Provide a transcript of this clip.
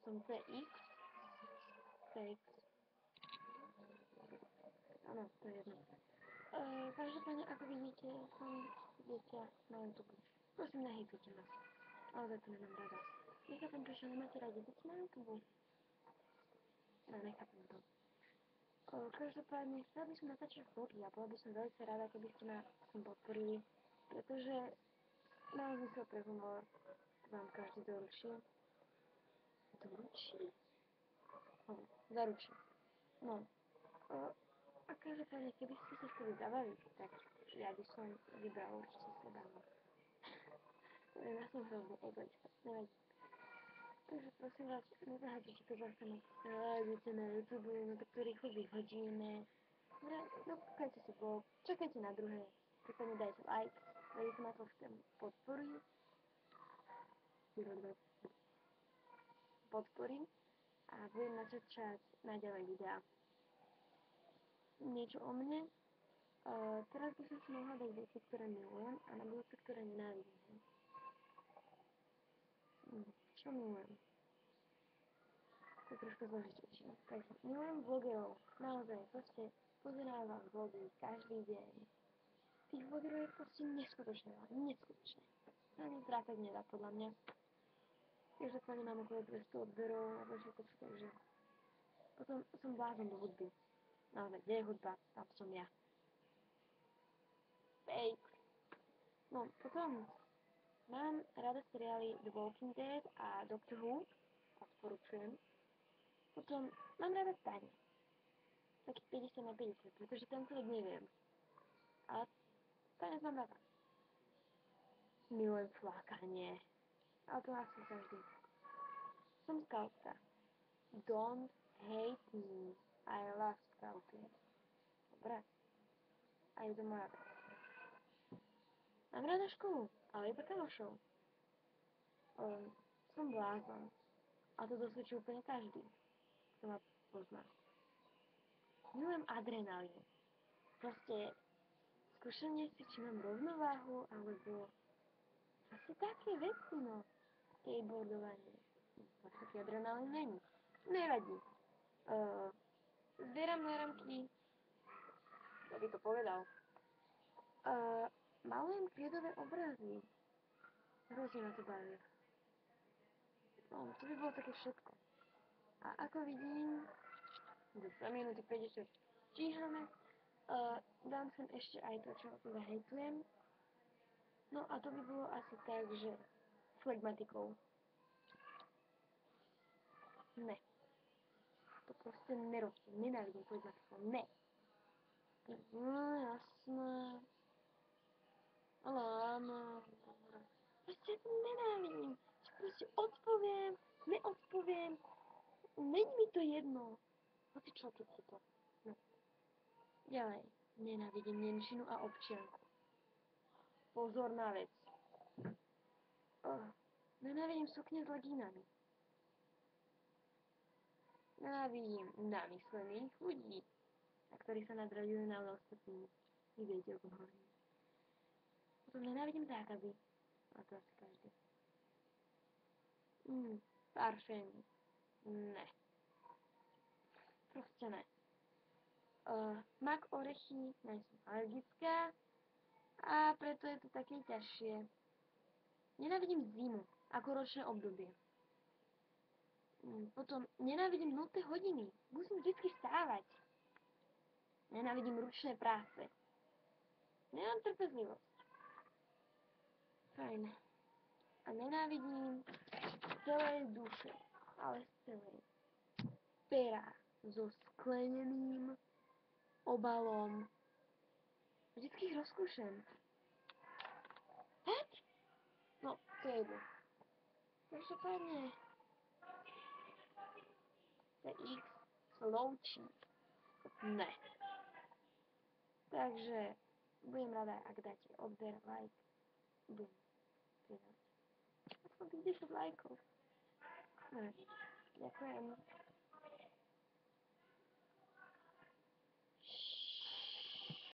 som CX, CX, áno, to je jedno. Každopádne, ako vidíte, som dieťa na YouTube. Prosím, nehejtujte ma. Ale za to nemám rada. Nechápem, prečo nemáte radi deti na YouTube. No, nechápem to. Každopádne, chcela by som natáčať vlogy a bola by som veľmi rada, keby ste ma s tým podporili, pretože mám zmysel pre humor, vám každý doručí. Doručí? Zaručí. No. A každopádne, keby ste sa chceli zabaviť, tak ja by som vybral určite seba. Ja som hrozný egoista, nevadí. Takže prosím vás, nezahádzajte to zase na nájdete na YouTube, no tak to rýchlo vyhodíme. No, kúkajte si vlog, čakajte na druhé, prípadne dajte like, veľmi ma to chcem podporí. Podporím a budem natáčať naďalej videá. Niečo o mne. Teraz by som si mohla dať veci, ktoré milujem a na budúce, ktoré nenávidím. Čo milujem? To je trošku zložitejšie. Takže milujem vlogerov. Naozaj, proste pozerám vám vlogy každý deň. Tých vlogerov je proste neskutočne veľa. Neskutočne. Ani trápek nedá podľa mňa. Každopádne mám okolo 200 odberov a všetko, takže... Potom som blázon do hudby. Naozaj, kde je hudba? Tam som ja. Fake. No, potom mám rada seriály The Walking Dead a Doctor Who. Odporučujem. Potom mám rada tanie. Taký 50 na 50, pretože tancovať neviem. Ale tanec mám rada. Milujem flákanie. Ale to asi každý. Som skautka. Don't hate me. I love scouting. Dobre. A je to moja vec. Mám rada školu, ale iba kamošov. Som blázon. A to dosvedčí úplne každý, kto ma pozná. Milujem adrenalín. Proste skúšanie si, či mám rovnováhu, alebo asi také veci, no. Skateboardovanie. Až taký adrenalín není. Nevadí. Zbieram náramky. Kto by to povedal? Malujem kvietové obrazy. Hrozne ma to baví. No, to by bolo také všetko. A ako vidím, do 2 minúty 50 stíhame. Dám sem ešte aj to, čo teda hejtujem. No a to by bolo asi tak, že flegmatikou. Ne. To proste nerobte. Nenávidím flegmatikov. Ne. No, jasné. Ale áno. Proste to nenávidím. Proste odpoviem, neodpoviem. Není mi to jedno. Hoci čo, keď si to. No. Ďalej. Nenávidím nemčinu a občianku. Pozorná vec. Nenávidím sukne s legínami. Nenávidím namyslených ľudí, a ktorí sa nadraďujú na ostatní. Vy viete, o kom hovorím. Potom nenávidím zákazy. A to asi každý. Parfémy. Ne. Proste ne. Mak, orechy, nie som alergická a preto je to také ťažšie. Nenávidím zimu ako ročné obdobie. Potom nenávidím 0. hodiny. Musím vždy vstávať. Nenávidím ručné práce. Nemám trpezlivosť. Fajn. A nenávidím z celej duše, ale z celej. Pera so skleneným obalom. Vždycky ich rozkúšam. Heď? No, to je jedno. Každopádne CX sloučí. Ne. Takže budem rada, ak dáte odber, like, budem pridať. Aspoň tých 10 lajkov. Ne. Ďakujem.